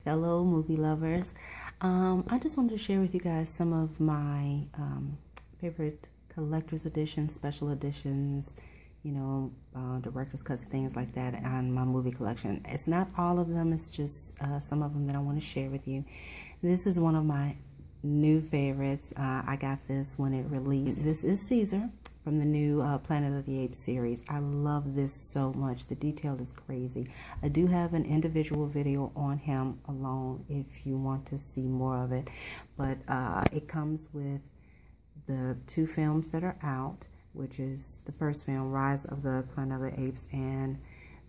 fellow movie lovers. I just wanted to share with you guys some of my favorite collector's editions, special editions, director's cuts, things like that on my movie collection. It's not all of them, it's just some of them that I want to share with you. This is one of my new favorites. I got this when it released. This is Caesar from the new Planet of the Apes series. I love this so much. The detail is crazy. I do have an individual video on him alone if you want to see more of it. But it comes with the two films that are out, which is the first film, Rise of the Planet of the Apes, and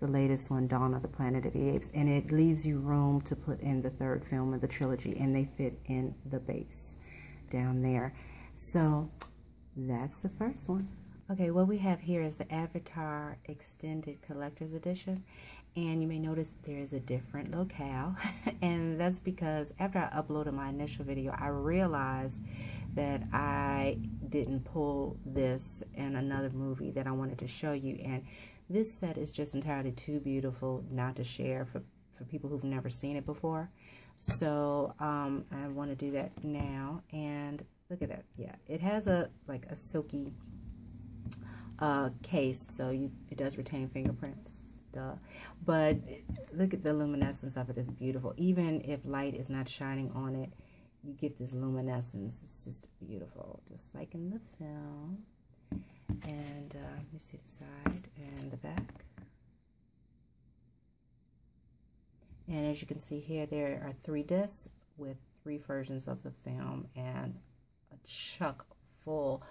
the latest one, Dawn of the Planet of the Apes. And it leaves you room to put in the third film of the trilogy, and they fit in the base down there. So that's the first one. Okay, what we have here is the Avatar Extended Collector's Edition, and you may notice there is a different locale, and that's because after I uploaded my initial video, I realized that I didn't pull this in another movie that I wanted to show you, and this set is just entirely too beautiful not to share for people who've never seen it before. So I want to do that now, and look at that. Yeah, it has a silky case, so it does retain fingerprints. Duh. But look at the luminescence of it. Is beautiful. Even if light is not shining on it, you get this luminescence. It's just beautiful, just like in the film. And you see the side and the back. And as you can see here, there are 3 discs with 3 versions of the film and a chuck full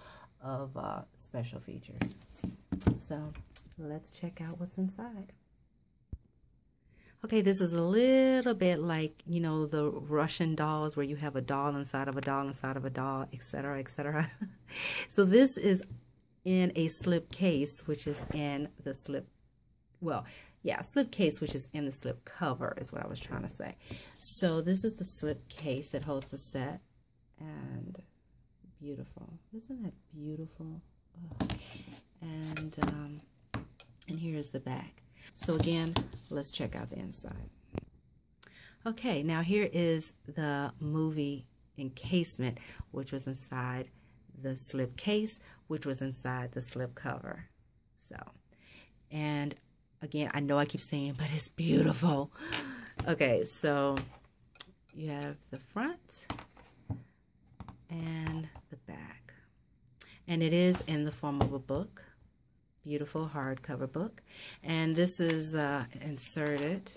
of special features. So let's check out what's inside. Okay, this is a little bit like, the Russian dolls where you have a doll inside of a doll inside of a doll, etc., etc. So this is in a slip case, which is in the slip, slip case, which is in the slip cover is what I was trying to say. So this is the slip case that holds the set, and beautiful. Isn't that beautiful? Oh. And here's the back. So again, let's check out the inside. Okay, now here is the movie encasement, which was inside the slip case, which was inside the slip cover. So, and again, I know I keep saying, but it's beautiful. Okay, so you have the front and the back, and it is in the form of a book. Beautiful hardcover book, and this is inserted,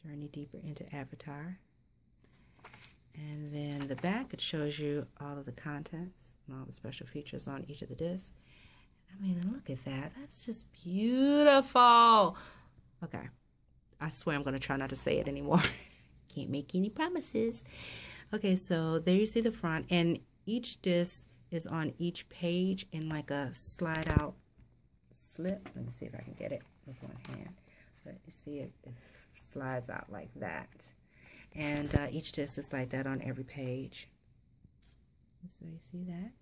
Journey Deeper into Avatar. And then the back, it shows you all of the contents and all the special features on each of the discs. I mean, look at that. That's just beautiful. Okay, I swear I'm going to try not to say it anymore. Can't make any promises. Okay, so there you see the front, and each disc is on each page in like a slide out slip. Let me see if I can get it with one hand. But you see it slides out like that. And each disc is like that on every page. So you see that?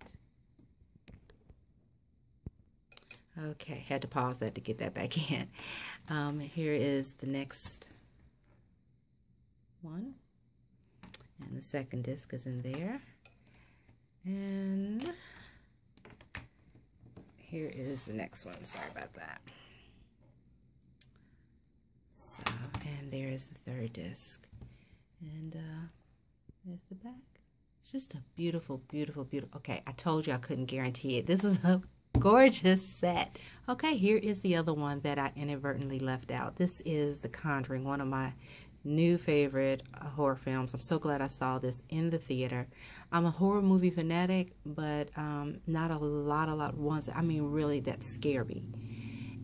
Okay, had to pause that to get that back in. Here is the next one. And the second disc is in there. And here is the next one. Sorry about that. So, and there's the third disc. And there's the back. It's just a beautiful, beautiful, beautiful. Okay, I told you I couldn't guarantee it. This is a gorgeous set. Okay, here is the other one that I inadvertently left out. This is The Conjuring, one of my new favorite horror films. I'm so glad I saw this in the theater. I'm a horror movie fanatic, but not a lot of ones, I mean, really that scare me.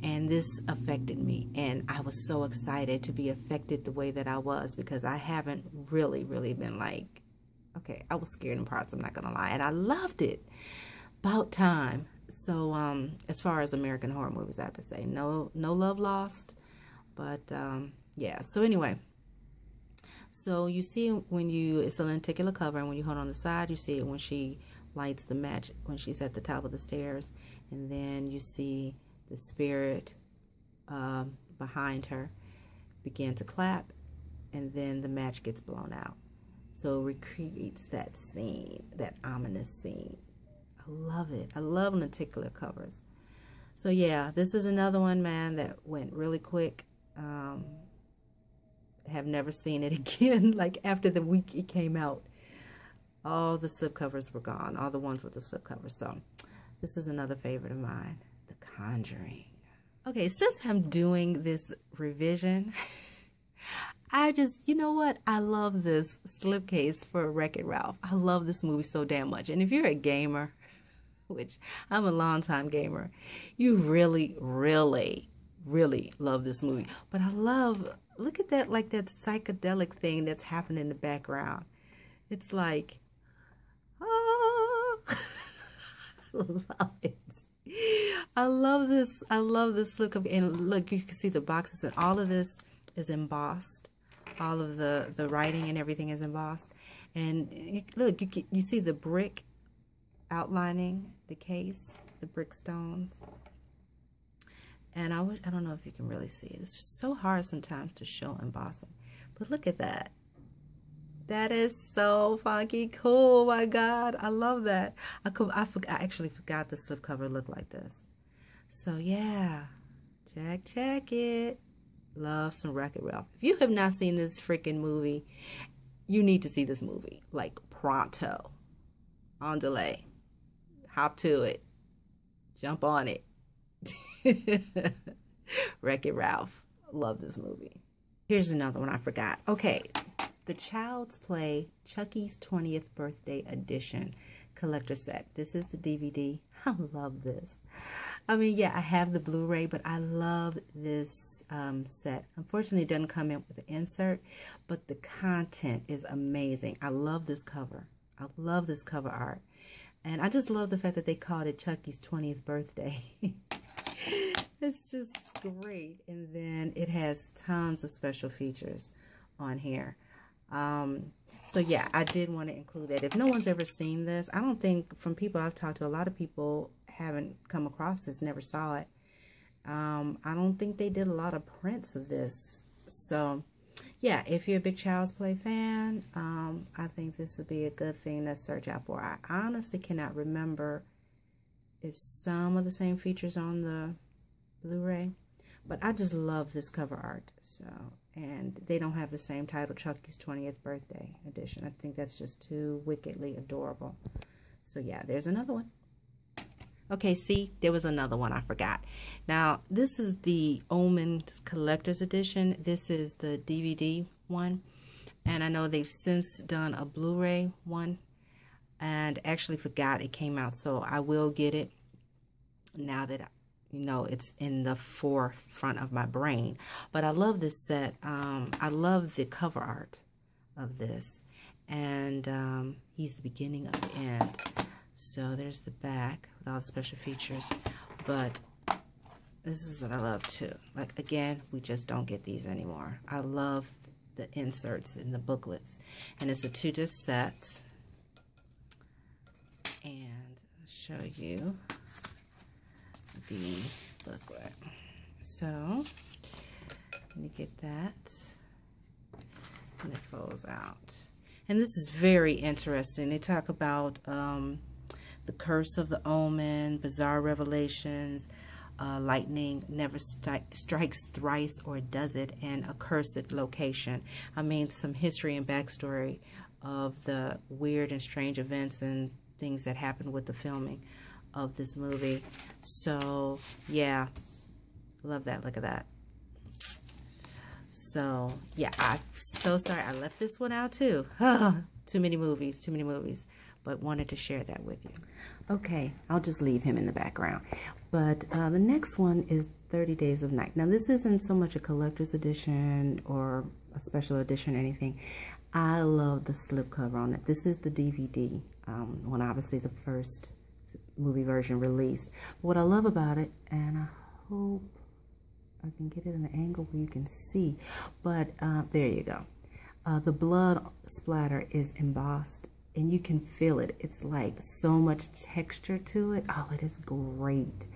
And this affected me, and I was so excited to be affected the way that I was, because I haven't really been like, okay, I was scared in parts, I'm not gonna lie, and I loved it. About time. So as far as American horror movies, I have to say no love lost, but yeah. So anyway, so you see it's a lenticular cover, and when you hold on the side, you see it when she lights the match, when she's at the top of the stairs, and then you see the spirit behind her begin to clap, and then the match gets blown out. So it recreates that scene, that ominous scene. I love it. I love lenticular covers. So yeah, this is another one, man, that went really quick. Have never seen it again. Like after the week it came out, all the slipcovers were gone, all the ones with the slipcovers. So this is another favorite of mine, The Conjuring. Okay, since I'm doing this revision, I just, you know what? I love this slipcase for Wreck-It Ralph. I love this movie so damn much. And if you're a gamer, which I'm a longtime gamer, you really, really, really love this movie. But I love, look at that, like that psychedelic thing that's happening in the background. It's like, oh, I love it. I love this. I love this look of, and look, you can see the boxes, and all of this is embossed. All of the writing and everything is embossed. And look, you see the brick outlining the case, the brick stones. And I don't know if you can really see it. It's just so hard sometimes to show embossing. But look at that. That is so funky cool. My God, I love that. I actually forgot the slipcover looked like this. So yeah, check it. Love some Wreck-It Ralph. If you have not seen this freaking movie, you need to see this movie. Like pronto. On delay. Hop to it. Jump on it. Wreck-It Ralph. Love this movie. Here's another one I forgot. Okay. The Child's Play Chucky's 20th Birthday Edition collector set. This is the DVD. I love this. I mean, yeah, I have the Blu-ray, but I love this set. Unfortunately, it doesn't come in with an insert, but the content is amazing. I love this cover. I love this cover art. And I just love the fact that they called it Chucky's 20th birthday. It's just great. And then it has tons of special features on here. So yeah, I did want to include that. If no one's ever seen this, I don't think, from people I've talked to, a lot of people haven't come across this, never saw it. I don't think they did a lot of prints of this. So yeah, if you're a big Child's Play fan, I think this would be a good thing to search out for. I honestly cannot remember if some of the same features on the Blu-ray, but I just love this cover art. So, and they don't have the same title, Chucky's 20th Birthday Edition. I think that's just too wickedly adorable. So yeah, there's another one. Okay, see, there was another one I forgot. Now, this is the Omen Collector's Edition. This is the DVD one. And I know they've since done a Blu-ray one. And actually forgot it came out. So I will get it now that, you know, it's in the forefront of my brain. But I love this set. I love the cover art of this. And he's the beginning of the end. So there's the back with all the special features. But this is what I love too. Like, again, we just don't get these anymore. I love the inserts in the booklets. And it's a 2-disc set. And I'll show you the booklet. So, let me get that. And it folds out. And this is very interesting. They talk about the curse of the omen, bizarre revelations, lightning never strikes thrice or does it, and a cursed location. I mean, some history and backstory of the weird and strange events and things that happened with the filming of this movie. So, yeah, love that. Look at that. So, yeah, I'm so sorry I left this one out too. Too many movies. But wanted to share that with you. Okay, I'll just leave him in the background. But the next one is 30 Days of Night. Now, this isn't so much a collector's edition or a special edition or anything. I love the slipcover on it. This is the DVD, when obviously the first movie version released. But what I love about it, and I hope I can get it in an angle where you can see, but there you go. The blood splatter is embossed, and you can feel it. It's like so much texture to it. Oh, it is great.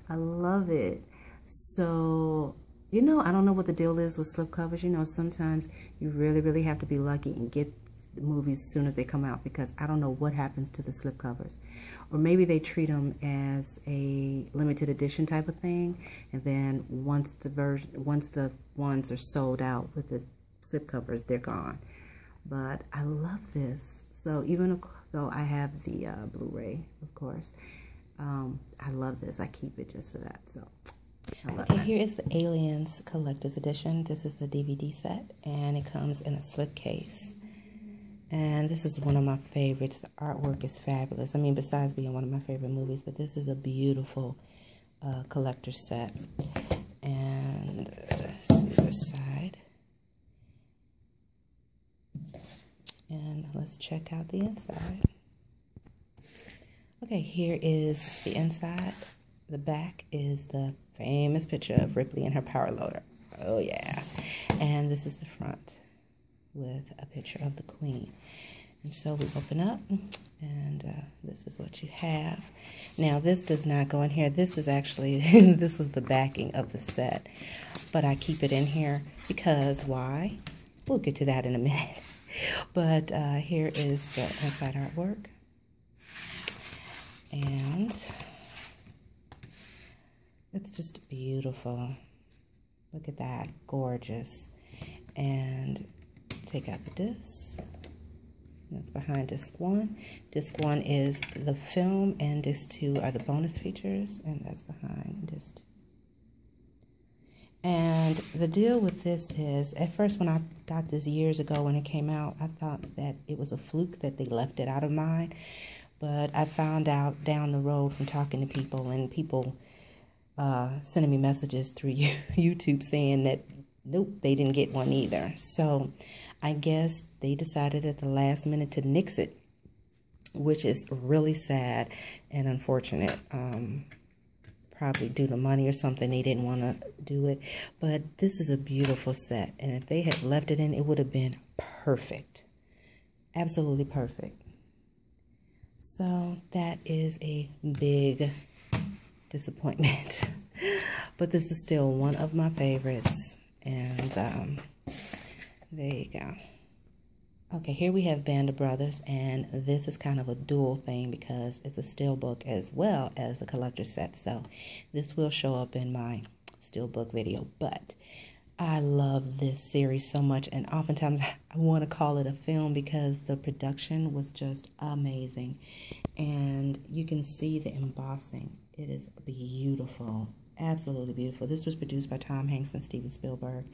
I love it. So You know, I don't know what the deal is with slipcovers. You know, sometimes you really, really have to be lucky and get the movies as soon as they come out, because I don't know what happens to the slipcovers. Or maybe they treat them as a limited edition type of thing, and then once the ones are sold out with the slipcovers, they're gone. But I love this. So even though I have the Blu-ray, of course, I love this. I keep it just for that. So. Okay, here is the Aliens Collector's Edition. This is the DVD set, and it comes in a slipcase. And this is one of my favorites. The artwork is fabulous. I mean, besides being one of my favorite movies, but this is a beautiful collector's set. And let's see this side. And let's check out the inside. Okay, here is the inside. The back is the famous picture of Ripley and her power loader. Oh yeah. And this is the front with a picture of the Queen. And so we open up, and this is what you have. Now this does not go in here. This is actually, this was the backing of the set. But I keep it in here because why? We'll get to that in a minute. But here is the inside artwork. And it's just beautiful. Look at that, gorgeous. And take out the disc. That's behind disc 1. Disc 1 is the film, and disc 2 are the bonus features, and that's behind disc 2. And the deal with this is, at first when I got this years ago when it came out, I thought that it was a fluke that they left it out of mine. But I found out down the road from talking to people, and people sending me messages through YouTube saying that, nope, they didn't get one either. So I guess they decided at the last minute to nix it, which is really sad and unfortunate. Probably due to money or something, they didn't want to do it. But this is a beautiful set, and if they had left it in, it would have been perfect. Absolutely perfect. So that is a big disappointment. But this is still one of my favorites. And there you go. Okay, here we have Band of Brothers, and this is kind of a dual thing because it's a steelbook as well as a collector's set. So this will show up in my steelbook video. But I love this series so much, and oftentimes I want to call it a film because the production was just amazing. And you can see the embossing. It is beautiful. Absolutely beautiful. This was produced by Tom Hanks and Steven Spielberg.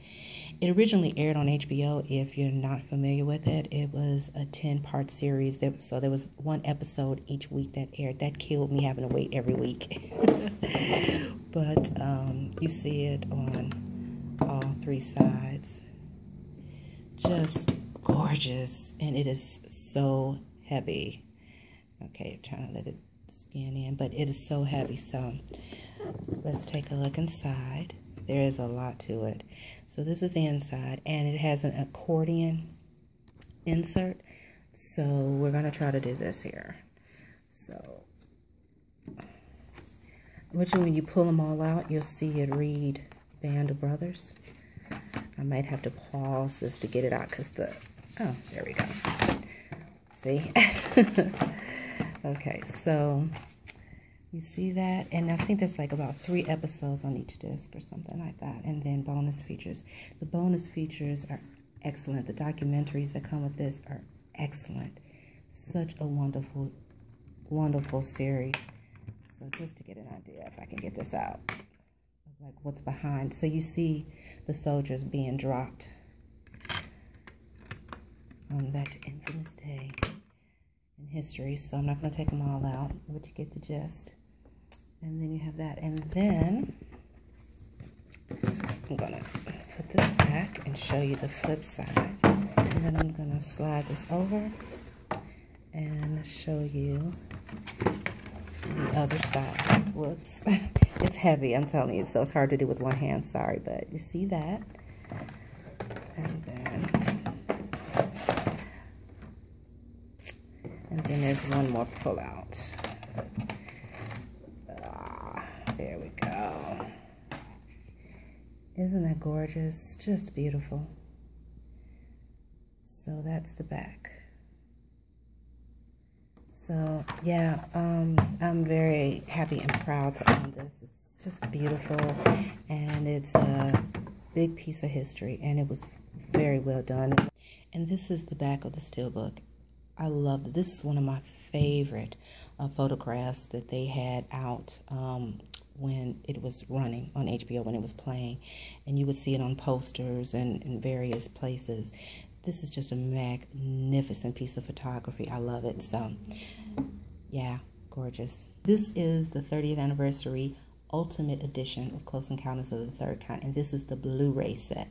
It originally aired on HBO. If you're not familiar with it, it was a 10-part series. So there was one episode each week that aired. That killed me having to wait every week. But you see it on all 3 sides. Just gorgeous. And it is so heavy. Okay, I'm trying to let it scan in, but it is so heavy. So let's take a look inside. There is a lot to it. So this is the inside, and it has an accordion insert. So we're going to try to do this here. So when you pull them all out, you'll see it read Band of Brothers. I might have to pause this to get it out because oh, there we go. See? Okay, so you see that? And I think there's like about 3 episodes on each disc or something like that. And then bonus features. The bonus features are excellent. The documentaries that come with this are excellent. Such a wonderful, wonderful series. So just to get an idea, if I can get this out, of like what's behind. So you see the soldiers being dropped on that infamous day in history. So I'm not going to take them all out, but you get the gist. And then you have that. And then I'm going to put this back and show you the flip side. And then I'm going to slide this over and show you the other side. Whoops. It's heavy, I'm telling you, so it's hard to do with one hand. Sorry, but you see that. And then there's one more pull out. There we go. Isn't that gorgeous? Just beautiful. So that's the back. So yeah, I'm very happy and proud to own this. It's just beautiful, and it's a big piece of history, and it was very well done. And this is the back of the steelbook. I love it. This is one of my favorite photographs that they had out when it was running on HBO, when it was playing, and you would see it on posters and in various places. This is just a magnificent piece of photography. I love it. So yeah, gorgeous. This is the 30th anniversary Ultimate Edition of Close Encounters of the Third Kind, and this is the Blu-ray set.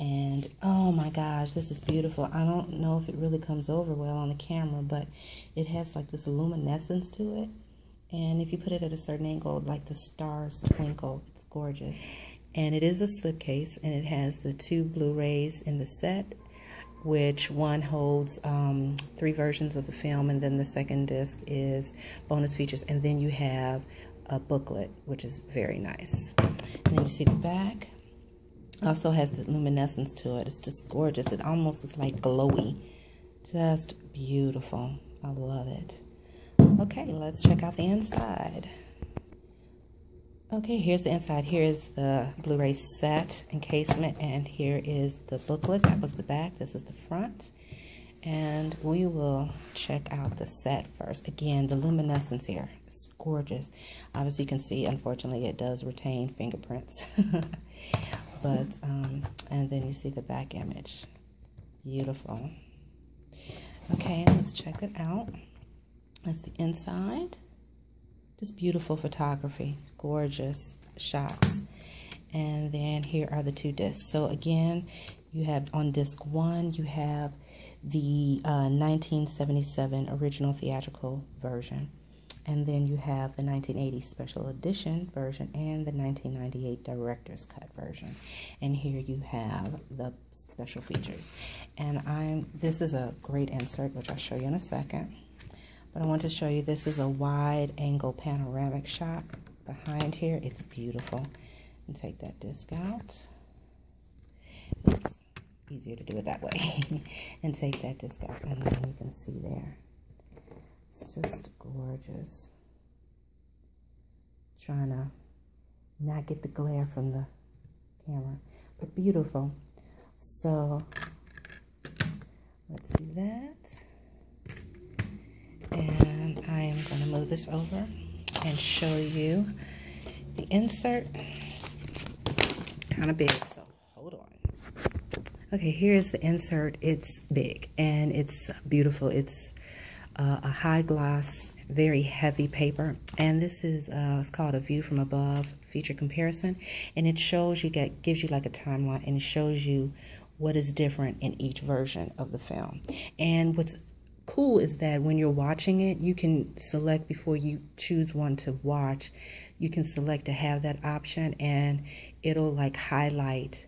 And oh my gosh, this is beautiful. I don't know if it really comes over well on the camera, but it has like this luminescence to it, and if you put it at a certain angle, like the stars twinkle. It's gorgeous. And it is a slipcase, and it has the 2 Blu-rays in the set, which one holds 3 versions of the film, and then the second disc is bonus features, and then you have a booklet, which is very nice. And then you see the back. Also has the luminescence to it. It's just gorgeous. It almost is like glowy. Just beautiful. I love it. Okay, let's check out the inside. Okay, here's the inside. Here's the Blu-ray set encasement, and here is the booklet. That was the back. This is the front. And we will check out the set first. Again, the luminescence here. It's gorgeous. Obviously, you can see, unfortunately, it does retain fingerprints. But, and then you see the back image. Beautiful. Okay, let's check it out. That's the inside. Just beautiful photography, gorgeous shots. And then here are the 2 discs. So again, you have on disc 1, you have the 1977 original theatrical version. And then you have the 1980 special edition version and the 1998 director's cut version. And here you have the special features. And this is a great insert, which I'll show you in a second. But I want to show you, this is a wide angle panoramic shot behind here. It's beautiful. And take that disc out. It's easier to do it that way. And take that disc out, and then you can see there. It's just gorgeous. Trying to not get the glare from the camera, but beautiful. So let's do that. And I am going to move this over and show you the insert. Kind of big, so hold on. Okay, here's the insert. It's big and it's beautiful. It's a high gloss, very heavy paper, and this is it's called A View from Above feature comparison, and it shows you, gives you like a timeline, and it shows you what is different in each version of the film. And what's cool is that when you're watching it, you can select, before you choose one to watch, you can select to have that option, and it'll like highlight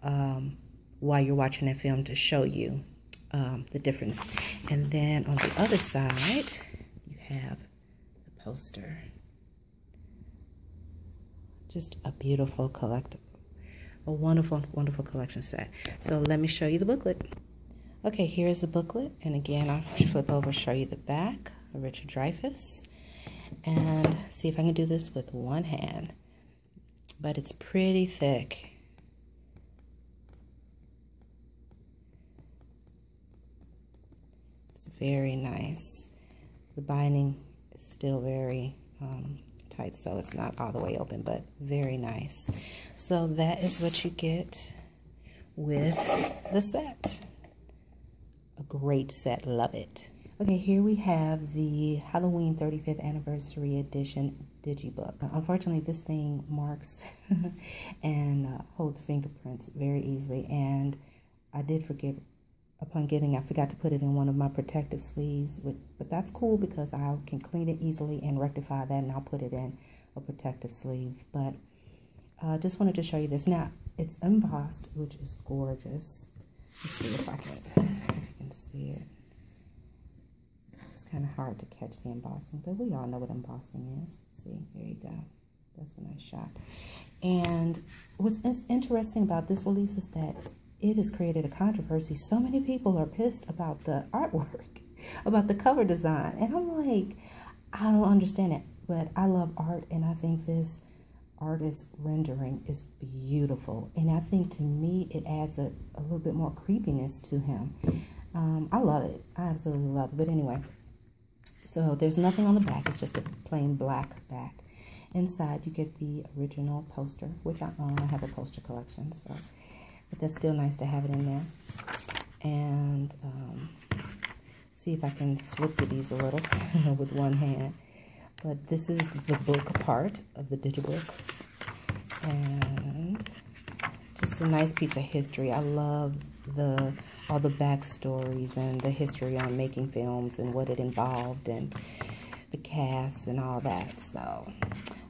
while you're watching that film to show you the difference. And then on the other side, you have the poster. Just a beautiful collectible, a wonderful, wonderful collection set. So let me show you the booklet. Okay, here's the booklet, and again, I'll flip over, show you the back of Richard Dreyfuss, and see if I can do this with one hand, but it's pretty thick. It's very nice. The binding is still very tight, so it's not all the way open, but very nice. So that is what you get with the set. A great set, love it. Okay, here we have the Halloween 35th Anniversary Edition Digibook. Unfortunately, this thing marks and holds fingerprints very easily, and I did forget, upon getting, I forgot to put it in one of my protective sleeves, but that's cool because I can clean it easily and rectify that, and I'll put it in a protective sleeve. But just wanted to show you this. Now, it's embossed, which is gorgeous. Let's see if I can see it. It's kind of hard to catch the embossing, but we all know what embossing is. See, there you go. That's a nice shot. And what's interesting about this release is that it has created a controversy. So many people are pissed about the artwork, about the cover design. And I'm like, I don't understand it. But I love art, and I think this artist rendering is beautiful. And I think, to me, it adds a little bit more creepiness to him. I love it. I absolutely love it. But anyway, so there's nothing on the back. It's just a plain black back. Inside, you get the original poster, which I own. I have a poster collection, so but that's still nice to have it in there. And see if I can flip to these a little with one hand. But this is the book part of the digibook, and just a nice piece of history. I love all the backstories and the history on making films and what it involved and the cast and all that. So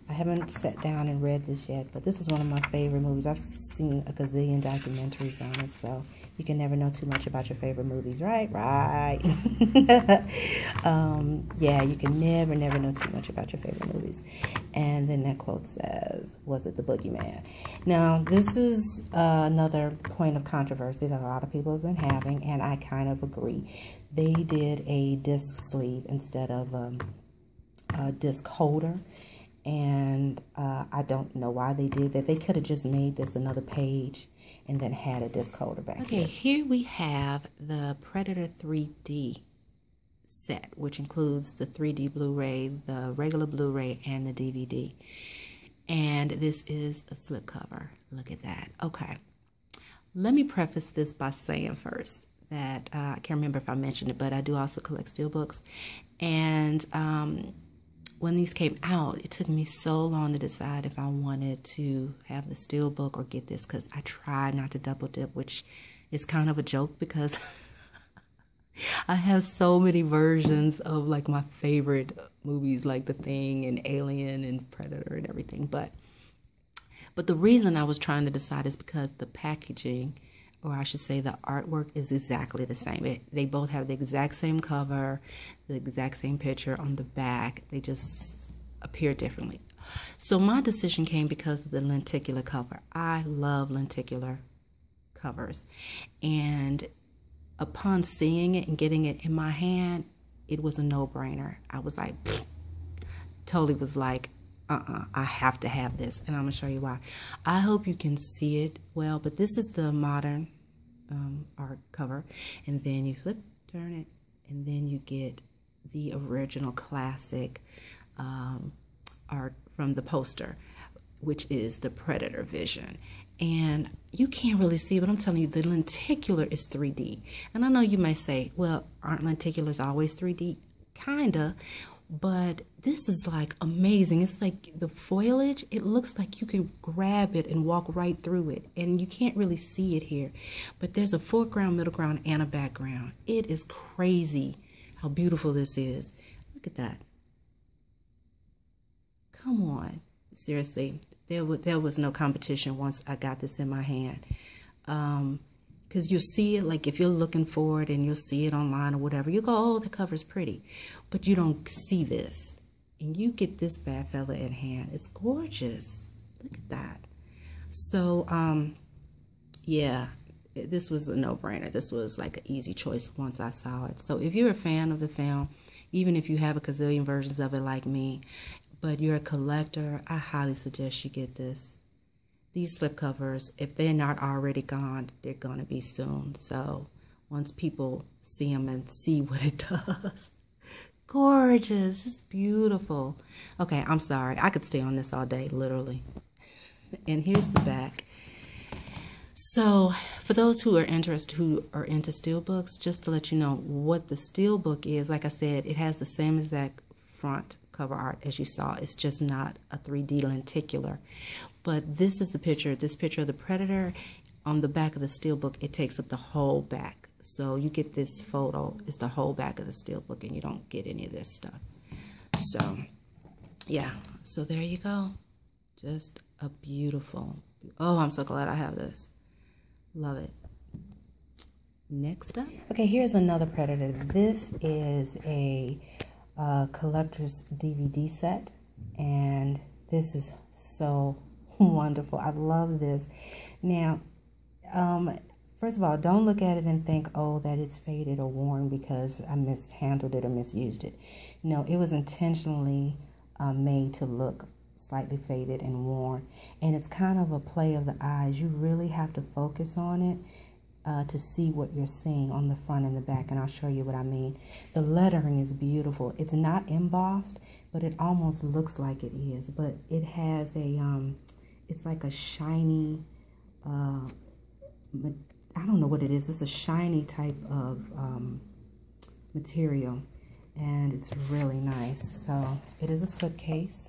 I haven't sat down and read this yet, but this is one of my favorite movies. I've seen a gazillion documentaries on it, so you can never know too much about your favorite movies, right? Right. Yeah, you can never know too much about your favorite movies. And then that quote says, was it the Boogeyman? Now, this is another point of controversy that a lot of people have been having, and I kind of agree. They did a disc sleeve instead of a disc holder. And I don't know why they did that. They could have just made this another page and then had a disc holder back here. Okay, here we have the Predator 3D set, which includes the 3D Blu-ray, the regular Blu-ray, and the DVD. And this is a slipcover. Look at that. Okay, let me preface this by saying first that I can't remember if I mentioned it, but I do also collect steelbooks. And when these came out, it took me so long to decide if I wanted to have the steelbook or get this, because I tried not to double dip, which is kind of a joke because I have so many versions of like my favorite movies, like The Thing and Alien and Predator and everything. But the reason I was trying to decide is because the packaging, or I should say the artwork, is exactly the same. They both have the exact same cover, the exact same picture on the back. They just appear differently. So my decision came because of the lenticular cover. I love lenticular covers. And upon seeing it and getting it in my hand, it was a no-brainer. I was like, totally was like, I have to have this, and I'm gonna show you why. I hope you can see it well, but this is the modern art cover, and then you turn it, and then you get the original classic art from the poster, which is the Predator vision. And you can't really see it, but I'm telling you, the lenticular is 3D. And I know you may say, well, aren't lenticulars always 3D? Kinda. But this is like amazing. It's like the foliage, it looks like you can grab it and walk right through it. And you can't really see it here. But there's a foreground, middle ground, and a background. It is crazy how beautiful this is. Look at that. Come on. Seriously, there was no competition once I got this in my hand. Because you'll see it, like if you're looking for it and you'll see it online or whatever, you go, oh, the cover's pretty. But you don't see this. And you get this bad fella in hand. It's gorgeous. Look at that. So, yeah, this was a no-brainer. This was like an easy choice once I saw it. So if you're a fan of the film, even if you have a gazillion versions of it like me, but you're a collector, I highly suggest you get this. These slipcovers, if they're not already gone, they're going to be soon. So once people see them and see what it does. Gorgeous. It's beautiful. Okay, I'm sorry. I could stay on this all day, literally. And here's the back. So for those who are interested, who are into steelbooks, just to let you know what the steelbook is, like I said, it has the same exact front cover art as you saw. It's just not a 3D lenticular. But this is the picture, this picture of the Predator on the back of the steelbook. It takes up the whole back. So you get this photo, it's the whole back of the steelbook, and you don't get any of this stuff. So, yeah. So there you go. Just a beautiful, oh, I'm so glad I have this. Love it. Next up. Okay, here's another Predator. This is a collector's DVD set, and this is so wonderful. I love this. Now, first of all, don't look at it and think, oh, that it's faded or worn because I mishandled it or misused it. No, it was intentionally made to look slightly faded and worn. And it's kind of a play of the eyes. You really have to focus on it to see what you're seeing on the front and the back. And I'll show you what I mean. The lettering is beautiful. It's not embossed, but it almost looks like it is. But it has a, it's like a shiny, I don't know what it is. It's a shiny type of material. And it's really nice. So it is a suitcase.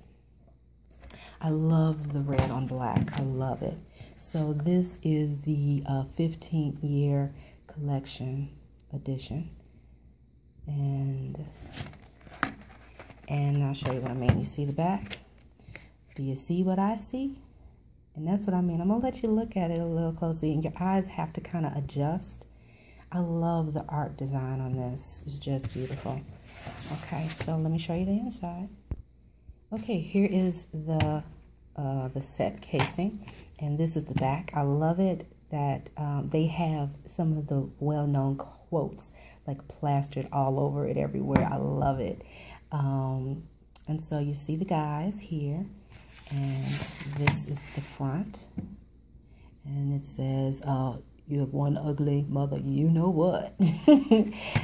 I love the red on black. I love it. So this is the 15th year collection edition. And I'll show you what I mean. You see the back? Do you see what I see? And that's what I mean. I'm going to let you look at it a little closely. And your eyes have to kind of adjust. I love the art design on this. It's just beautiful. Okay, so let me show you the inside. Okay, here is the set casing, and this is the back. I love it that they have some of the well-known quotes like plastered all over it everywhere. I love it. And so you see the guys here, and this is the front, and it says, you have one ugly mother, you know what.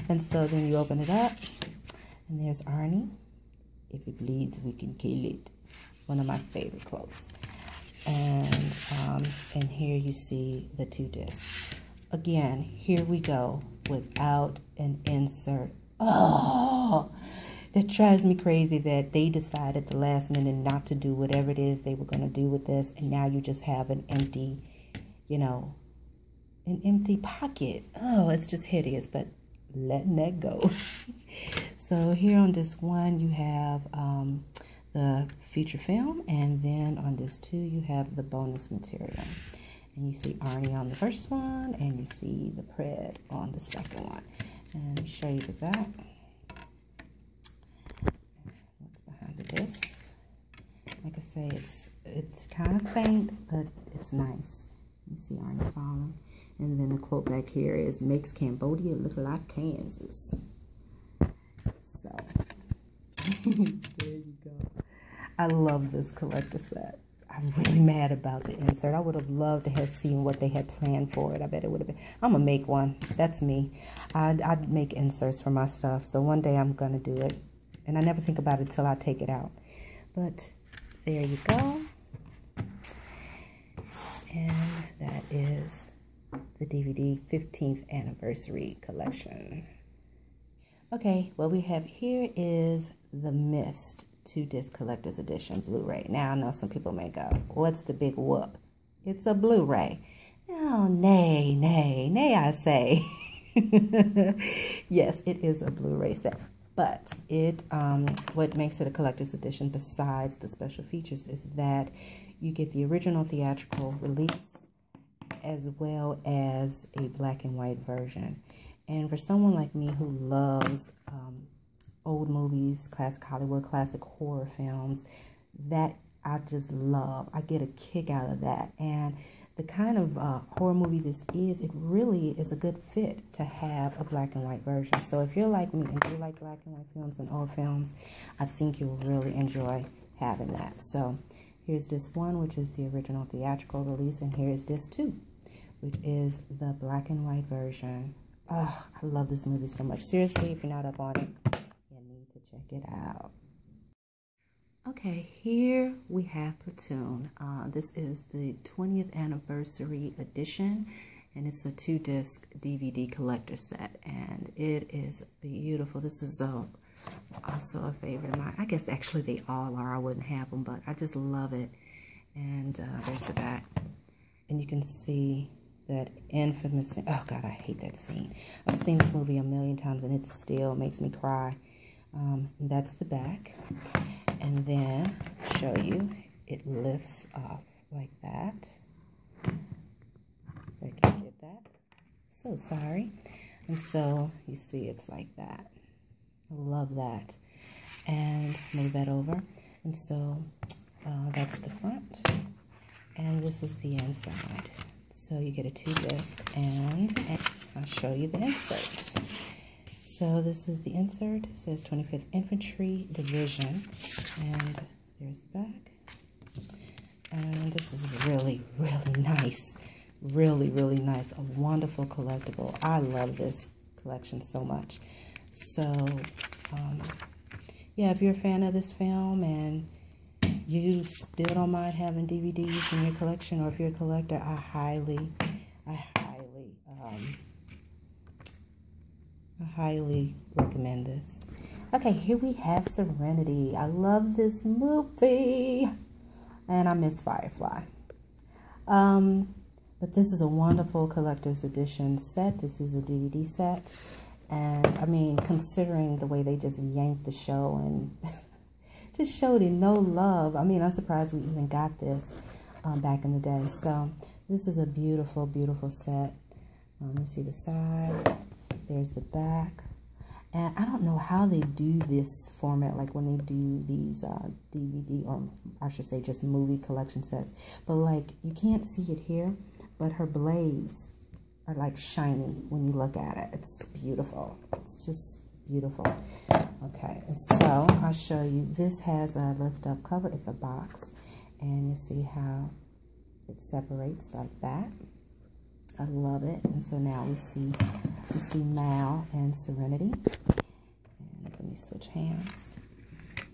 And so then you open it up, and there's Arnie. If it bleeds, we can kill it. One of my favorite quotes. And here you see the 2 discs. Again, here we go without an insert. Oh, that drives me crazy that they decided at the last minute not to do whatever it is they were going to do with this. And now you just have an empty, you know, an empty pocket. Oh, it's just hideous, but letting that go. So here on disc 1 you have the feature film, and then on disc 2 you have the bonus material. And you see Arnie on the first one, and you see the Pred on the second one. And let me show you the back. What's behind the disc? Like I say, it's kind of faint, but it's nice. You see Arnie falling. And then the quote back here is, makes Cambodia look like Kansas. So, there you go. I love this collector set. I'm really mad about the insert. I would have loved to have seen what they had planned for it. I bet it would have been. I'm going to make one. That's me. I'd make inserts for my stuff. So one day I'm going to do it. And I never think about it until I take it out. But there you go. And that is the DVD 15th anniversary collection. Okay, what we have here is the Mist 2-disc collector's edition Blu-ray. Now I know some people may go, what's the big whoop? It's a Blu-ray. Oh, nay, nay, nay, I say. Yes, it is a Blu-ray set. But it, what makes it a collector's edition besides the special features is that you get the original theatrical release as well as a black and white version. And for someone like me who loves old movies, classic Hollywood, classic horror films, that I just love. I get a kick out of that. And the kind of horror movie this is, it really is a good fit to have a black and white version. So if you're like me and you like black and white films and old films, I think you'll really enjoy having that. So here's disc 1, which is the original theatrical release, and here's disc 2, which is the black and white version. Oh, I love this movie so much. Seriously, if you're not up on it, you need to check it out. Okay, here we have Platoon. This is the 20th anniversary edition, and it's a 2-disc DVD collector set, and it is beautiful. This is also a favorite of mine. I guess actually they all are. I wouldn't have them, but I just love it. And there's the back, and you can see that infamous scene. Oh God, I hate that scene. I've seen this movie a million times and it still makes me cry. That's the back. And then show you, it lifts off like that. If I can get that. So sorry. And so you see it's like that. I love that. And move that over. And so That's the front. And this is the inside. So you get a 2-disc, and I'll show you the inserts. So this is the insert. It says 25th Infantry Division, and there's the back. And this is really, really nice. Really, really nice. A wonderful collectible. I love this collection so much. So, yeah, if you're a fan of this film and you still don't mind having DVDs in your collection, or if you're a collector, I highly recommend this. Okay, here we have Serenity. I love this movie, and I miss Firefly. But this is a wonderful collector's edition set. This is a DVD set, and I mean, considering the way they just yanked the show and just showed it no love. I mean, I'm surprised we even got this back in the day. So this is a beautiful, beautiful set. You see the side. There's the back. And I don't know how they do this format, like when they do these DVD, or I should say just movie collection sets. But like, you can't see it here, but her blades are like shiny when you look at it. It's beautiful. It's just beautiful. Okay, so I'll show you. This has a lift-up cover. It's a box, and you see how it separates like that. I love it. And so now we see Mal and Serenity. And let me switch hands.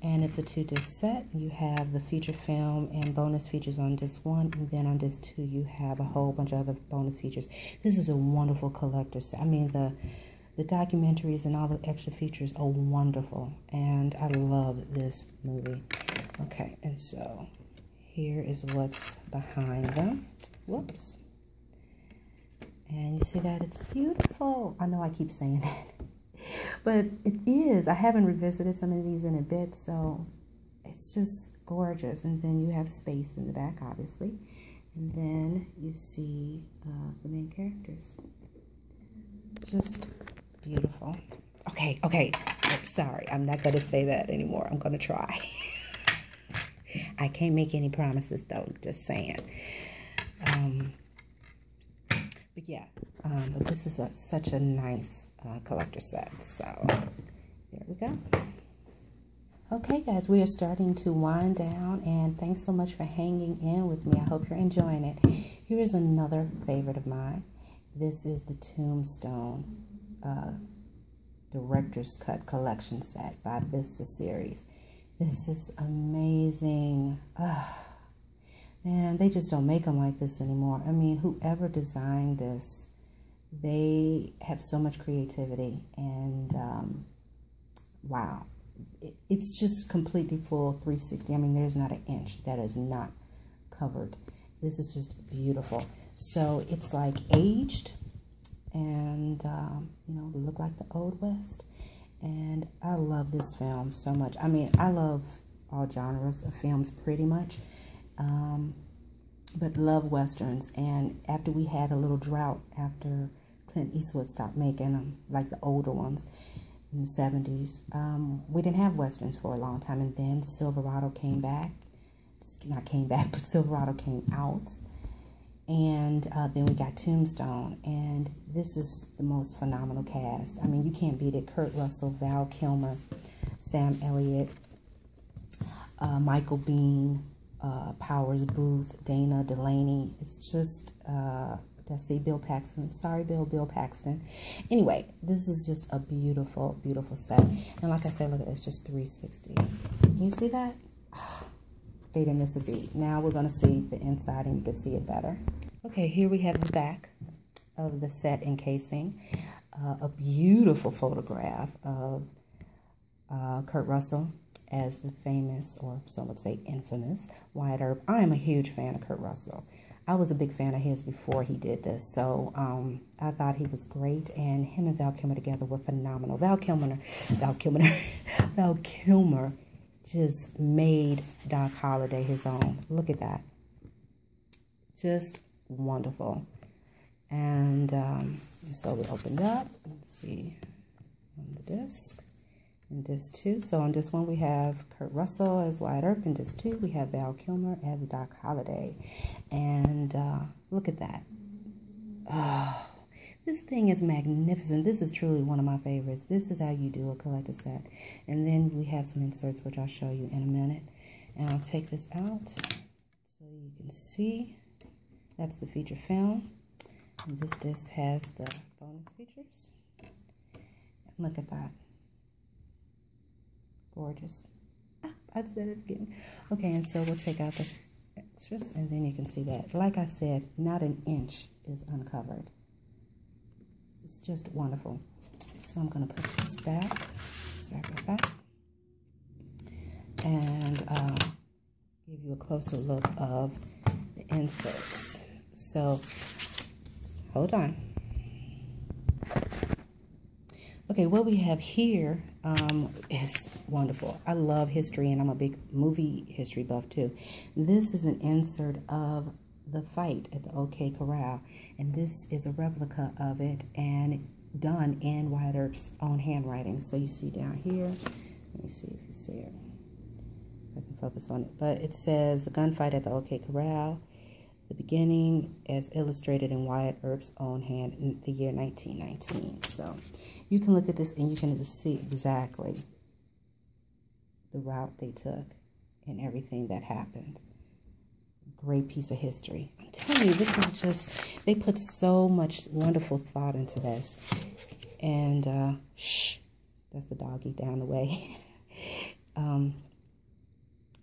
And it's a 2-disc set. You have the feature film and bonus features on disc 1, and then on disc 2 you have a whole bunch of other bonus features. This is a wonderful collector set. I mean, the documentaries and all the extra features are wonderful, and I love this movie. Okay, and so here is what's behind them. Whoops. And you see that it's beautiful. I know I keep saying that, but it is. I haven't revisited some of these in a bit, so it's just gorgeous. And then you have space in the back, obviously, and then you see the main characters. Just beautiful. Okay, I'm sorry. I'm not going to say that anymore. I'm going to try. I can't make any promises, though. Just saying. But yeah, but this is such a nice collector set. So there we go. Okay, guys, we are starting to wind down, and thanks so much for hanging in with me. I hope you're enjoying it. Here is another favorite of mine. This is the Tombstone Director's Cut Collection Set by Vista Series. This is amazing. Man, they just don't make them like this anymore. I mean, whoever designed this, they have so much creativity, and wow. It's just completely full 360. I mean, there's not an inch that is not covered. This is just beautiful. So it's like aged, and you know, look like the Old West. And I love this film so much. I mean, I love all genres of films pretty much, but love Westerns. And after we had a little drought after Clint Eastwood stopped making them, like the older ones in the 70s, we didn't have Westerns for a long time. And then Silverado came back. Not came back, but Silverado came out. And then we got Tombstone, and this is the most phenomenal cast. I mean, you can't beat it. Kurt Russell, Val Kilmer, Sam Elliott, Michael Biehn, Powers Booth, Dana Delaney. It's just, did I say Bill Paxton? Sorry, Bill Paxton. Anyway, this is just a beautiful, beautiful set. And like I said, look at this, just 360. Can you see that? They didn't miss a beat. Now we're going to see the inside, and you can see it better. Okay, here we have the back of the set encasing. A beautiful photograph of Kurt Russell as the famous, or some would say infamous, Wyatt Earp. I am a huge fan of Kurt Russell. I was a big fan of his before he did this, so I thought he was great, and him and Val Kilmer together were phenomenal. Val Kilmer just made Doc Holliday his own. Look at that. Just wonderful. And so we opened up. Let's see on the disc. in disc 2. So on disc 1 we have Kurt Russell as Wyatt Earp. In disc 2 we have Val Kilmer as Doc Holliday. And look at that. Oh, this thing is magnificent. This is truly one of my favorites. This is how you do a collector set. And then we have some inserts, which I'll show you in a minute. And I'll take this out so you can see. That's the feature film. And this disc has the bonus features. Look at that. Gorgeous. I said it again. Okay, and so we'll take out the extras, and then you can see that. Like I said, not an inch is uncovered. It's just wonderful. So I'm going to put this back, strap it back, and give you a closer look of the inserts. So, hold on. Okay, what we have here is wonderful. I love history, and I'm a big movie history buff too. This is an insert of the fight at the OK Corral, and this is a replica of it and done in Wyatt Earp's own handwriting. So you see down here, let me see if you see it. I can focus on it, but it says the gunfight at the OK Corral, the beginning as illustrated in Wyatt Earp's own hand in the year 1919. So you can look at this and you can see exactly the route they took and everything that happened. Great piece of history. I'm telling you, this is just, they put so much wonderful thought into this. And, shh, that's the doggy down the way.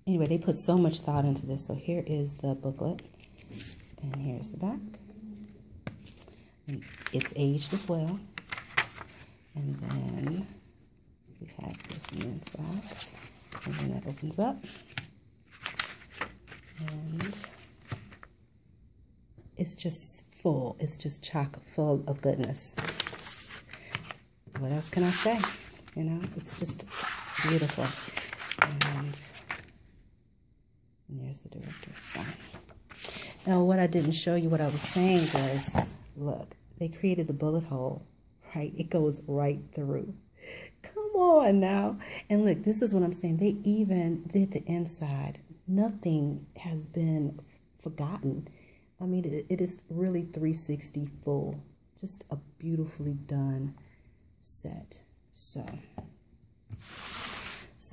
Anyway, they put so much thought into this. So here is the booklet. And here's the back. And it's aged as well. And then we have this on the inside. And then that opens up. And it's just full. It's just chock full of goodness. What else can I say? You know, it's just beautiful. And there's the director's sign. Now, what I didn't show you, what I was saying was, look, they created the bullet hole, right? It goes right through. Come on now. And look, this is what I'm saying. They even did the inside. Nothing has been forgotten. I mean, it is really 360 full. Just a beautifully done set. So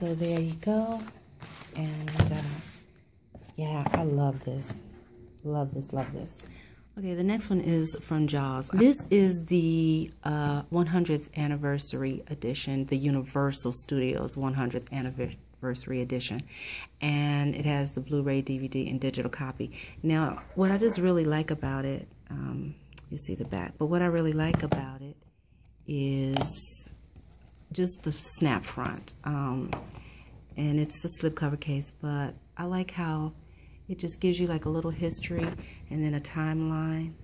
there you go. And yeah, I love this. Love this, love this. Okay, the next one is from Jaws. This is the 100th anniversary edition, the Universal Studios 100th anniversary edition. And it has the Blu-ray, DVD, and digital copy. Now, what I just really like about it, you see the back, but what I really like about it is just the snap front. And it's the slipcover case, but I like how it just gives you like a little history and then a timeline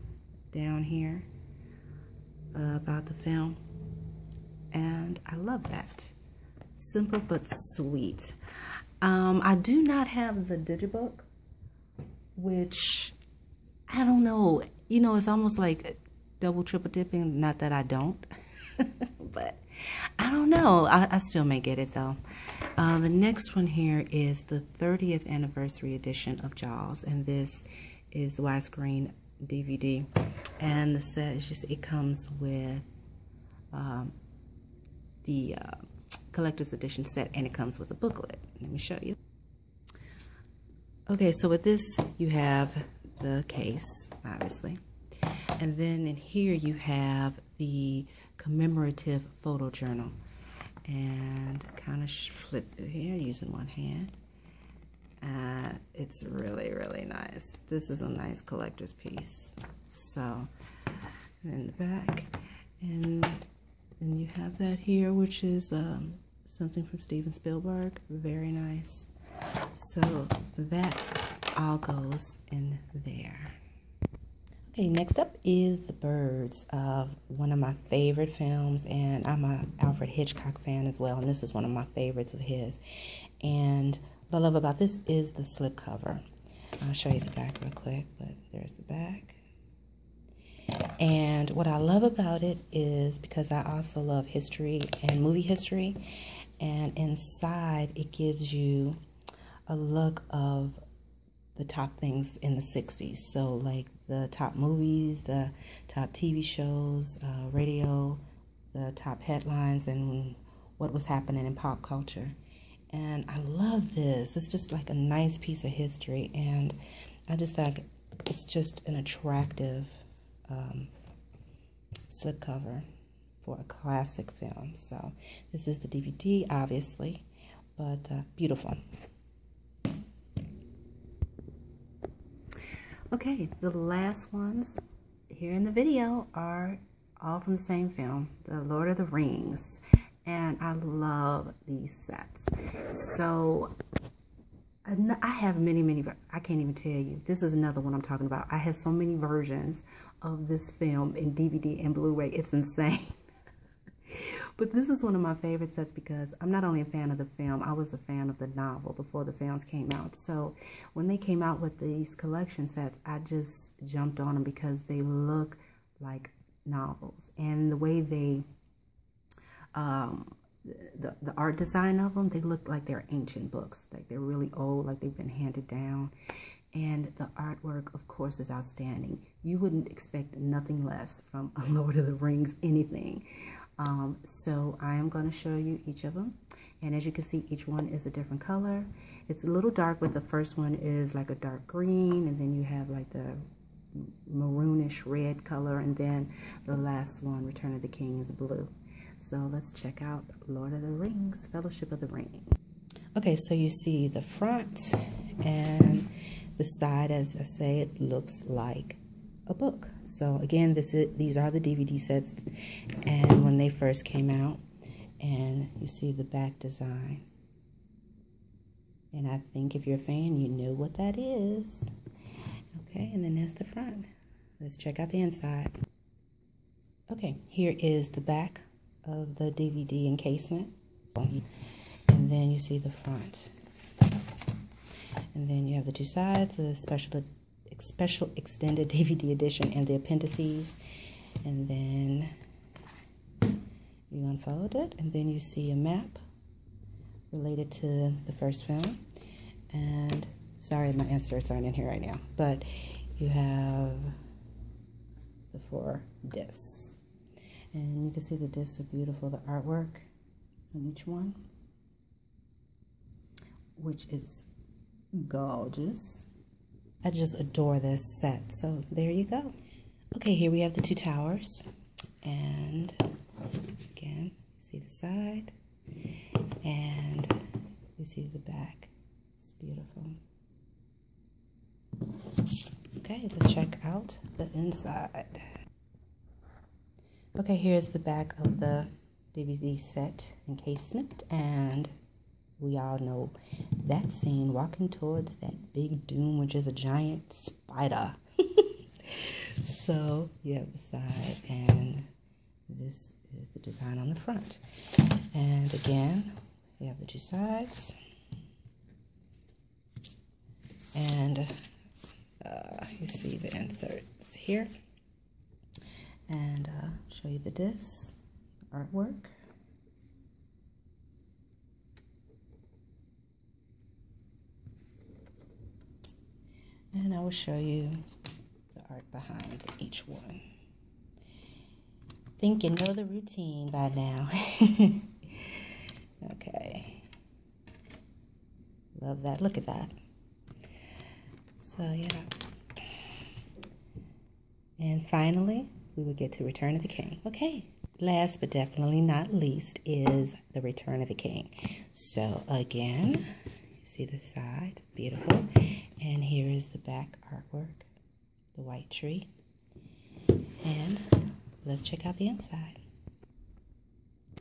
down here about the film. And I love that. Simple but sweet. I do not have the digibook, which I don't know. You know, it's almost like double, triple dipping. Not that I don't, but I don't know. I still may get it though. The next one here is the 30th anniversary edition of Jaws, and this is the widescreen DVD. And the set is just, it comes with the collector's edition set, and it comes with a booklet. Let me show you. Okay, so with this you have the case, obviously, and then in here you have the commemorative photo journal. And kind of flip through here using one hand. It's really, really nice. This is a nice collector's piece. So, in the back, and you have that here, which is something from Steven Spielberg. Very nice. So that all goes in there. Okay, next up is The Birds, one of my favorite films, and I'm an Alfred Hitchcock fan as well, and this is one of my favorites of his. And what I love about this is the slipcover. I'll show you the back real quick, but there's the back. And what I love about it is, because I also love history and movie history, And inside, it gives you a look of the top things in the 60s. So like the top movies, the top TV shows, radio, the top headlines, and what was happening in pop culture. And I love this. It's just like a nice piece of history, and I just think it's just an attractive slipcover for a classic film. So this is the DVD, obviously, but beautiful. Okay, the last ones here in the video are all from the same film, The Lord of the Rings. And I love these sets. So I have many, I can't even tell you. This is another one I'm talking about. I have so many versions of this film in DVD and Blu-ray. It's insane. But this is one of my favorite sets because I'm not only a fan of the film, I was a fan of the novel before the films came out. So when they came out with these collection sets, I just jumped on them because they look like novels. And the way they, the art design of them, they look like they're ancient books. Like they're really old, like they've been handed down. And the artwork, of course, is outstanding. You wouldn't expect nothing less from a Lord of the Rings anything. So I am going to show you each of them, and as you can see, each one is a different color. It's a little dark, but the first one is like a dark green, and then you have like the maroonish red color, and then the last one, Return of the King, is blue. So let's check out Lord of the Rings, Fellowship of the Ring. Okay, so you see the front and the side. As I say, it looks like a book. So again, these are the DVD sets, and when they first came out, and you see the back design, and I think if you're a fan, you know what that is. Okay, and then there's the front. Let's check out the inside. Okay, here is the back of the DVD encasement, and then you see the front, and then you have the two sides, the special extended DVD edition and the appendices, and then you unfold it, and then you see a map related to the first film. And sorry, my inserts aren't in here right now, but you have the 4 discs, and you can see the discs are beautiful. The artwork on each one, which is gorgeous. I just adore this set. So there you go. Okay, here we have the 2 towers, and again, you see the side, and you see the back. It's beautiful. Okay, let's check out the inside. Okay, here's the back of the DVD set encasement, and we all know that scene, walking towards that big doom, which is a giant spider. So you have the side, and this is the design on the front. And again, we have the 2 sides, and you see the inserts here, and show you the disc, artwork. And I will show you the art behind each one. Think you know the routine by now. Okay. Love that. Look at that. So, yeah. And finally, we will get to Return of the King. Okay. Last but definitely not least is the Return of the King. So, again, you see the side. Beautiful. And here is the back artwork, the white tree. And let's check out the inside.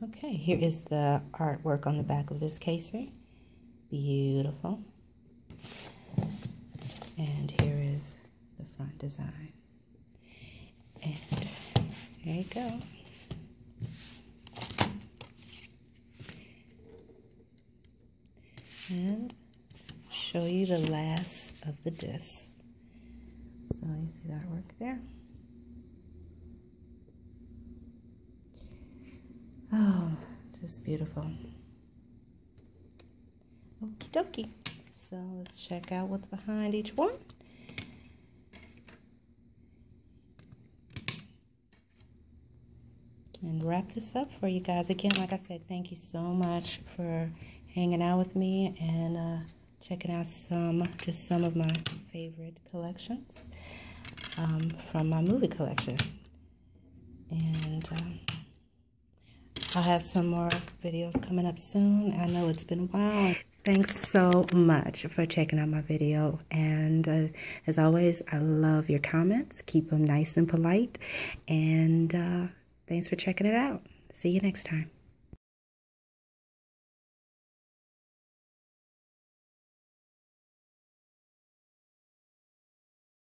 Okay, here is the artwork on the back of this casing. Beautiful. And here is the front design. And there you go. And show you the last of the discs. So you see the artwork there. Oh, just beautiful. Okie dokie. So let's check out what's behind each one. And wrap this up for you guys. Again, like I said, thank you so much for hanging out with me and checking out just some of my favorite collections from my movie collection. And I'll have some more videos coming up soon. I know it's been a while. Thanks so much for checking out my video. And as always, I love your comments. Keep them nice and polite. And thanks for checking it out. See you next time.